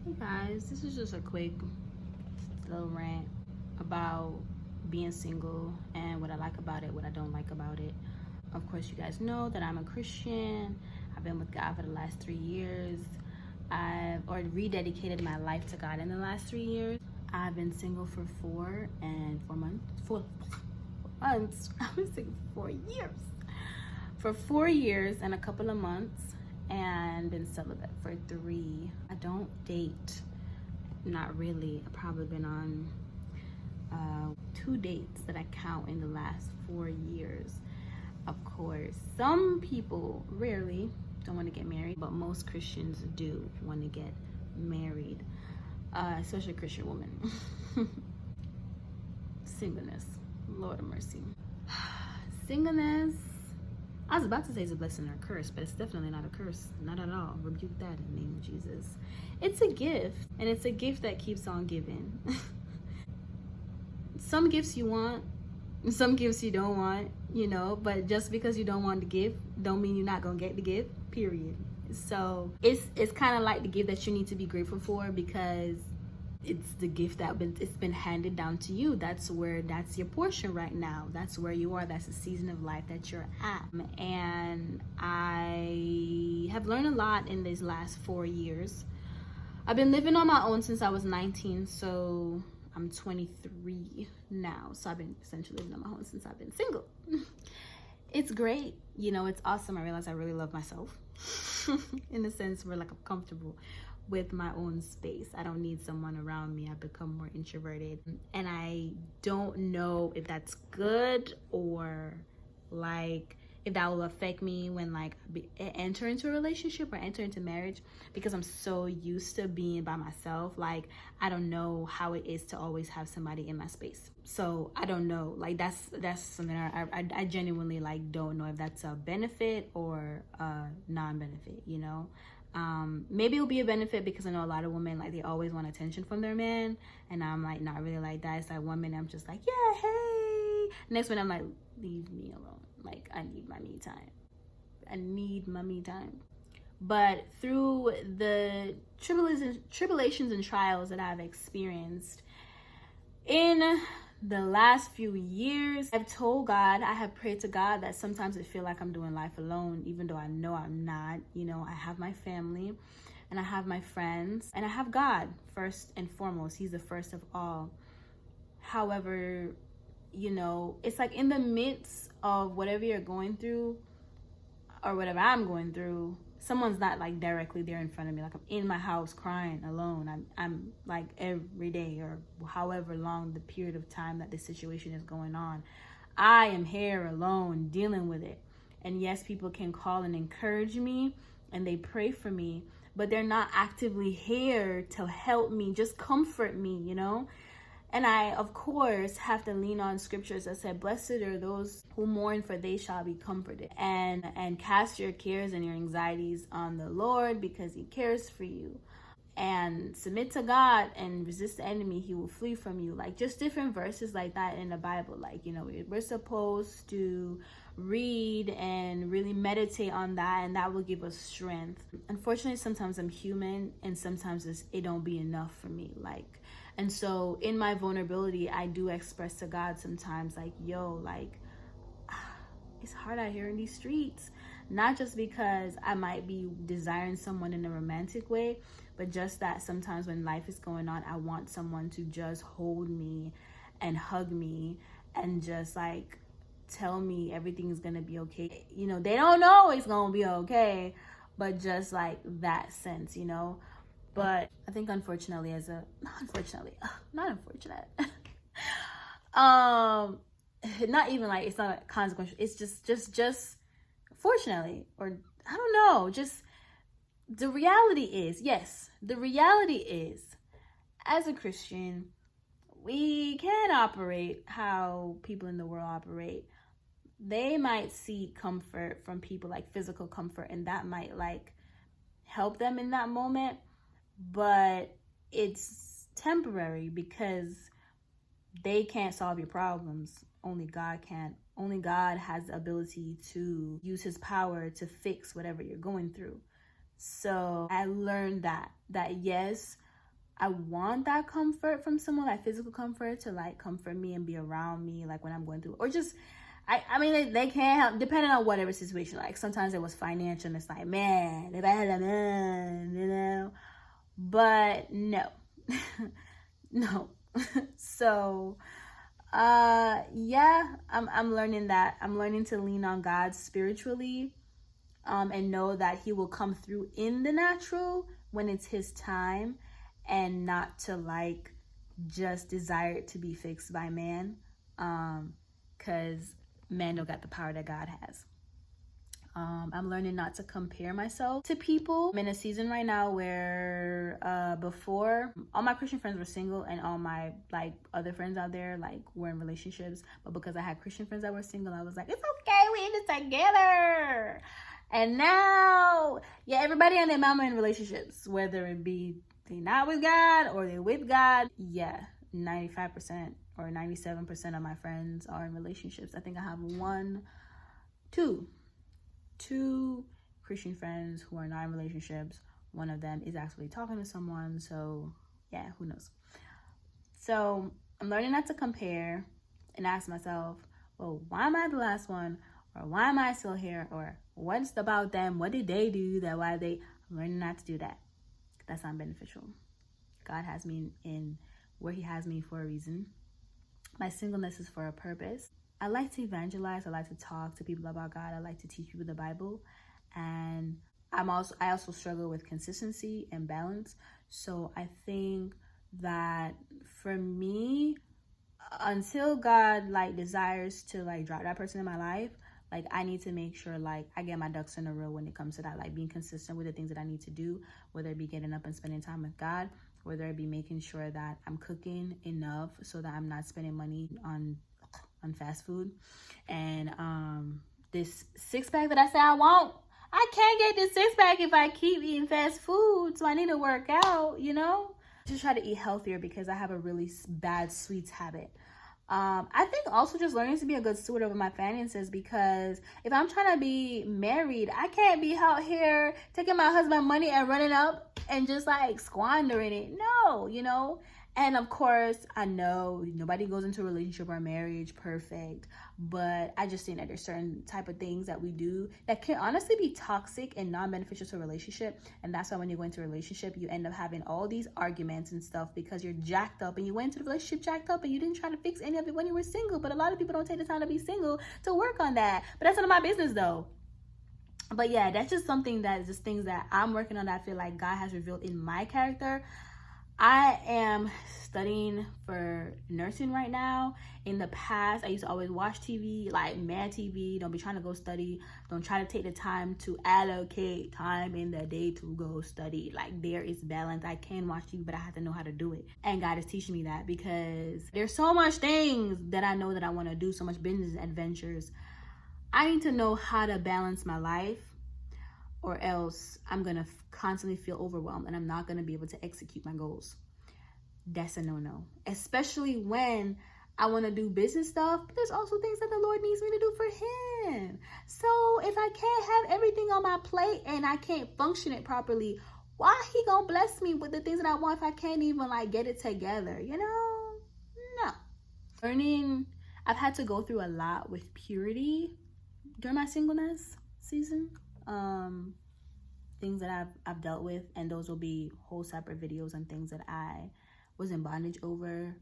Hey guys, this is just a quick little rant about being single and what I like about it, what I don't like about it. Of course, you guys know that I'm a Christian. I've been with God for the last 3 years. I've already rededicated my life to God in the last 3 years. I've been single for 4 months. 4 months. I've been single for 4 years. For 4 years and a couple of months, and been celibate for 3. I don't date. Not really. I've probably been on 2 dates that I count in the last 4 years. Of course, some people rarely don't want to get married, but most Christians do want to get married, especially Christian women. Singleness, Lord of mercy. Singleness, I was about to say it's a blessing or a curse, but it's definitely not a curse. Not at all. Rebuke that in the name of Jesus. It's a gift, and it's a gift that keeps on giving. Some gifts you want, some gifts you don't want, but just because you don't want the gift don't mean you're not gonna get the gift, period. So it's kind of like the gift that you need to be grateful for, because it's the gift it's been handed down to you. That's your portion right now. That's where you are. That's the season of life that you're at. And I have learned a lot in these last 4 years. I've been living on my own since I was 19, so I'm 23 now. So I've been essentially living on my own since I've been single. It's great. It's awesome. I realize I really love myself in the sense where I'm comfortable with my own space. I don't need someone around me. I've become more introverted, and I don't know if that's good or if that will affect me when enter into a relationship or enter into marriage, because I'm so used to being by myself. I don't know how it is to always have somebody in my space. So I don't know. That's something I genuinely don't know if that's a benefit or a non-benefit. Maybe it'll be a benefit, because I know a lot of women they always want attention from their man, and I'm not really like that. It's 1 minute I'm just yeah, hey, next minute I'm leave me alone. I need my me time. But through the tribulations and trials that I've experienced in the last few years, I've told God, I have prayed to God that sometimes I feel like I'm doing life alone, even though I know I'm not. I have my family, and I have my friends, and I have God first and foremost. He's the first of all. However, it's in the midst of whatever you're going through, or whatever I'm going through, someone's not directly there in front of me. I'm in my house crying alone. I'm every day, or however long the period of time that this situation is going on, I am here alone dealing with it. And yes, people can call and encourage me, and they pray for me, but they're not actively here to help me, just comfort me, And I, of course, have to lean on scriptures that said, blessed are those who mourn, for they shall be comforted. And cast your cares and your anxieties on the Lord, because he cares for you. And submit to God and resist the enemy, he will flee from you. Just different verses like that in the Bible. We're supposed to read and really meditate on that, and that will give us strength. Unfortunately, sometimes I'm human, and sometimes it don't be enough for me. And so in my vulnerability, I do express to God sometimes it's hard out here in these streets. Not just because I might be desiring someone in a romantic way, but just that sometimes when life is going on, I want someone to just hold me and hug me and just tell me everything's gonna be okay. They don't know it's gonna be okay, but just that sense, But I think unfortunately, not not even it's not a consequence. It's just fortunately, or I don't know, just the reality is, as a Christian, we can operate how people in the world operate. They might seek comfort from people, physical comfort, and that might help them in that moment, but it's temporary, because they can't solve your problems. Only God can. Only God has the ability to use his power to fix whatever you're going through. So I learned that yes, I want that comfort from someone, like physical comfort, to like comfort me and be around me, like when I'm going through, or just, I mean, they can't help, depending on whatever situation. Like sometimes it was financial and it's like, man, if I had a man, you know, but no, no. So, yeah, I'm learning that. I'm learning to lean on God spiritually, and know that he will come through in the natural when it's his time, and not to like just desire it to be fixed by man, because man don't got the power that God has. I'm learning not to compare myself to people. I'm in a season right now where before, all my Christian friends were single, and all my like other friends out there like were in relationships. But because I had Christian friends that were single, I was like, it's okay, we in this together. And now, yeah, everybody and their mama in relationships, whether it be they not with God or they with God. Yeah, 95% or 97% of my friends are in relationships. I think I have two Christian friends who are not in relationships. One of them is actually talking to someone, so yeah, who knows. So I'm learning not to compare and ask myself, well, why am I the last one? Or why am I still here? Or what's about them? What did they do that why they? I'm learning not to do that. That's not beneficial. God has me in where he has me for a reason. My singleness is for a purpose. I like to evangelize. I like to talk to people about God. I like to teach people the Bible. And I also struggle with consistency and balance. So I think that for me, until God like desires to like drop that person in my life, like I need to make sure like I get my ducks in a row when it comes to that, like being consistent with the things that I need to do, whether it be getting up and spending time with God, whether it be making sure that I'm cooking enough so that I'm not spending money on fast food. And this six-pack that I say I want, I can't get this six-pack if I keep eating fast food, so I need to work out, you know. Just try to eat healthier because I have a really bad sweets habit. I think also just learning to be a good steward over my finances, because if I'm trying to be married, I can't be out here taking my husband's money and running up and just like squandering it. No, you know. And of course, I know nobody goes into a relationship or marriage perfect, but I just think that there's certain type of things that we do that can honestly be toxic and non-beneficial to a relationship. And that's why when you go into a relationship, you end up having all these arguments and stuff because you're jacked up, and you went into the relationship jacked up and you didn't try to fix any of it when you were single. But a lot of people don't take the time to be single to work on that. But that's none of my business though. But yeah, that's just something that is just things that I'm working on that I feel like God has revealed in my character. I am studying for nursing right now. In the past, I used to always watch TV, like mad TV. Don't be trying to go study. Don't try to take the time to allocate time in the day to go study. Like there is balance. I can watch TV, but I have to know how to do it. And God is teaching me that because there's so much things that I know that I want to do, so much business adventures. I need to know how to balance my life, or else I'm going to constantly feel overwhelmed and I'm not going to be able to execute my goals. That's a no-no, especially when I want to do business stuff, but there's also things that the Lord needs me to do for him. So if I can't have everything on my plate and I can't function it properly, why he gonna bless me with the things that I want if I can't even like get it together, you know? No. Learning, I've had to go through a lot with purity during my singleness season. Things that I've dealt with, and those will be whole separate videos and things that I was in bondage over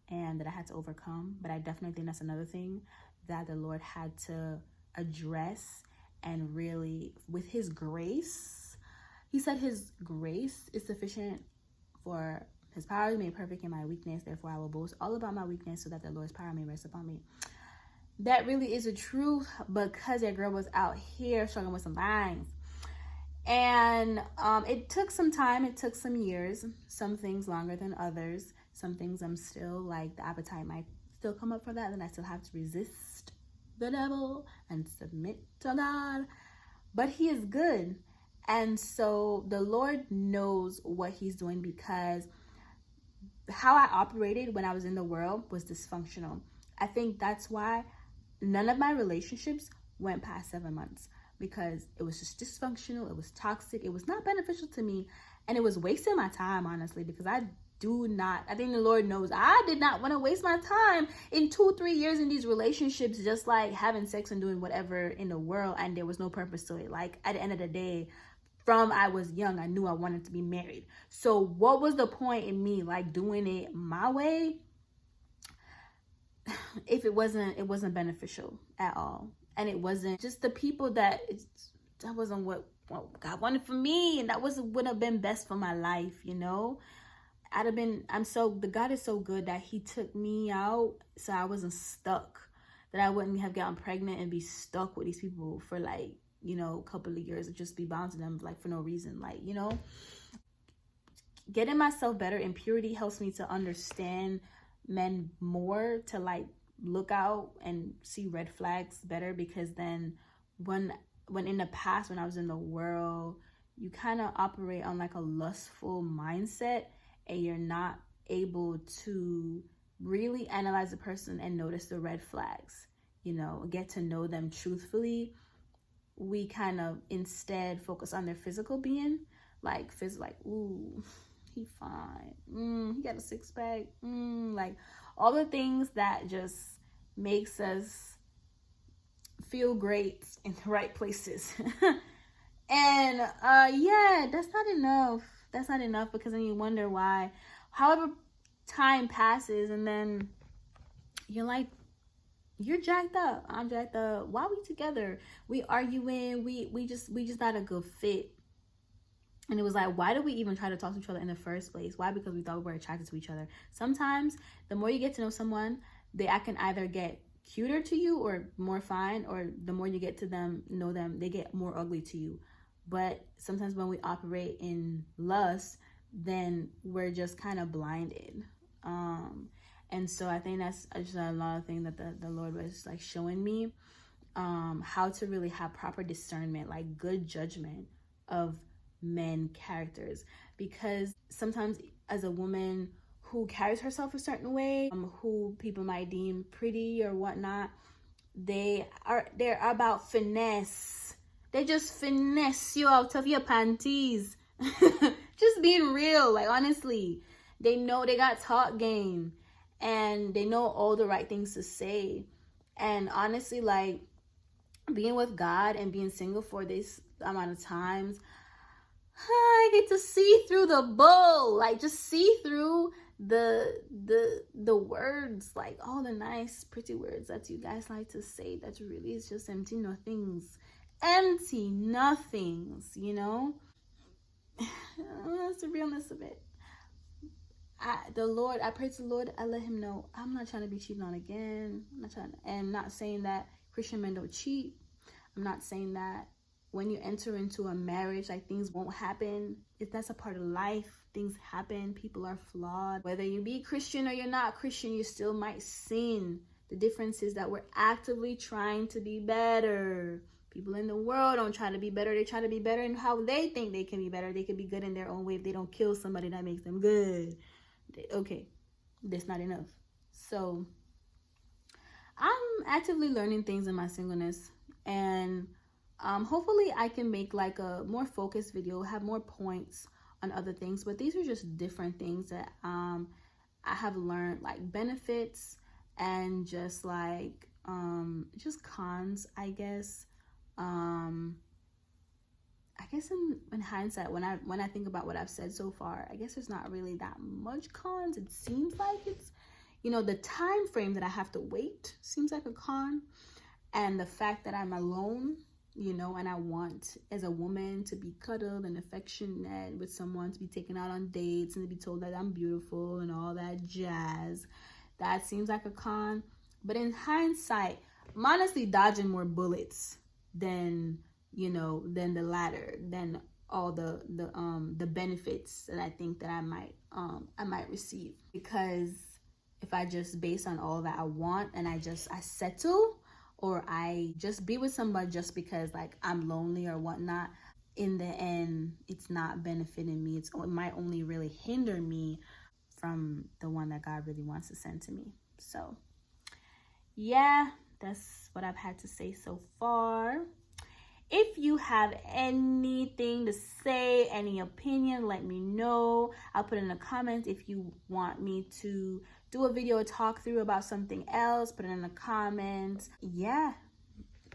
and that I had to overcome. But I definitely think that's another thing that the Lord had to address, and really with his grace, he said his grace is sufficient, for his power is made perfect in my weakness, therefore I will boast all about my weakness so that the Lord's power may rest upon me. That really is the truth, because that girl was out here struggling with some things. And it took some time, it took some years, some things longer than others. Some things I'm still like, the appetite might still come up for that, and I still have to resist the devil and submit to God. But he is good. And so the Lord knows what he's doing, because how I operated when I was in the world was dysfunctional. I think that's why none of my relationships went past 7 months, because it was just dysfunctional. It was toxic. It was not beneficial to me. And it was wasting my time, honestly, because I think the Lord knows I did not want to waste my time in 2-3 years in these relationships, just like having sex and doing whatever in the world, and there was no purpose to it. Like, at the end of the day, from I was young, I knew I wanted to be married. So what was the point in me like doing it my way if it wasn't beneficial at all? And it wasn't just the people that wasn't what God wanted for me, and that would have been best for my life, you know. The God is so good that he took me out so I wasn't stuck, that I wouldn't have gotten pregnant and be stuck with these people for like, you know, a couple of years and just be bound to them like for no reason. Like, you know, getting myself better in purity helps me to understand men more, to like look out and see red flags better, because then when in the past, when I was in the world, you kind of operate on like a lustful mindset, and you're not able to really analyze the person and notice the red flags, you know, get to know them truthfully. We kind of instead focus on their physical being, like ooh, he fine, he got a six-pack, like all the things that just makes us feel great in the right places. And yeah, that's not enough, because then you wonder why, however time passes, and then you're like, you're jacked up, I'm jacked up, why we together, we arguing, we just not a good fit. And it was like, why did we even try to talk to each other in the first place? Why? Because we thought we were attracted to each other. Sometimes the more you get to know someone, I can either get cuter to you or more fine, or the more you get to know them, they get more ugly to you. But sometimes when we operate in lust, then we're just kind of blinded. And so I think that's just a lot of things that the Lord was like showing me, how to really have proper discernment, like good judgment of men characters. Because sometimes as a woman who carries herself a certain way, who people might deem pretty or whatnot, they're about finesse. They just finesse you out of your panties. Just being real, like honestly, they know they got talk game, and they know all the right things to say. And honestly, like being with God and being single for this amount of times, I get to see through the bull, like just see through the words, like all the nice pretty words that you guys like to say, that really is just empty nothings, you know. That's the realness of it. I pray to the Lord, I let him know I'm not trying to be cheated on again. I'm not saying that Christian men don't cheat. I'm not saying that when you enter into a marriage, like things won't happen. That's a part of life. Things happen. People are flawed. Whether you be Christian or you're not Christian, you still might sin. The difference is that we're actively trying to be better. People in the world don't try to be better. They try to be better in how they think they can be better. They can be good in their own way if they don't kill somebody that makes them good. Okay, that's not enough. So I'm actively learning things in my singleness, and hopefully I can make like a more focused video, have more points on other things. But these are just different things that I have learned, like benefits and just like just cons, I guess. I guess in hindsight, when I think about what I've said so far, I guess there's not really that much cons. It seems like it's, you know, the time frame that I have to wait seems like a con, and the fact that I'm alone, you know, and I want as a woman to be cuddled and affectionate with someone, to be taken out on dates and to be told that I'm beautiful and all that jazz, that seems like a con. But in hindsight, I'm honestly dodging more bullets than, you know, than the latter, than all the benefits that I think that I might receive. Because if I just base on all that I want and I settle, or I just be with somebody just because like I'm lonely or whatnot, in the end it's not benefiting me. It might only really hinder me from the one that God really wants to send to me. So yeah, that's what I've had to say so far. If you have anything to say, any opinion, let me know. I'll put in the comments. If you want me to do a video or talk through about something else, put it in the comments. Yeah.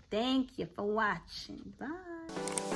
Thank you for watching. Bye.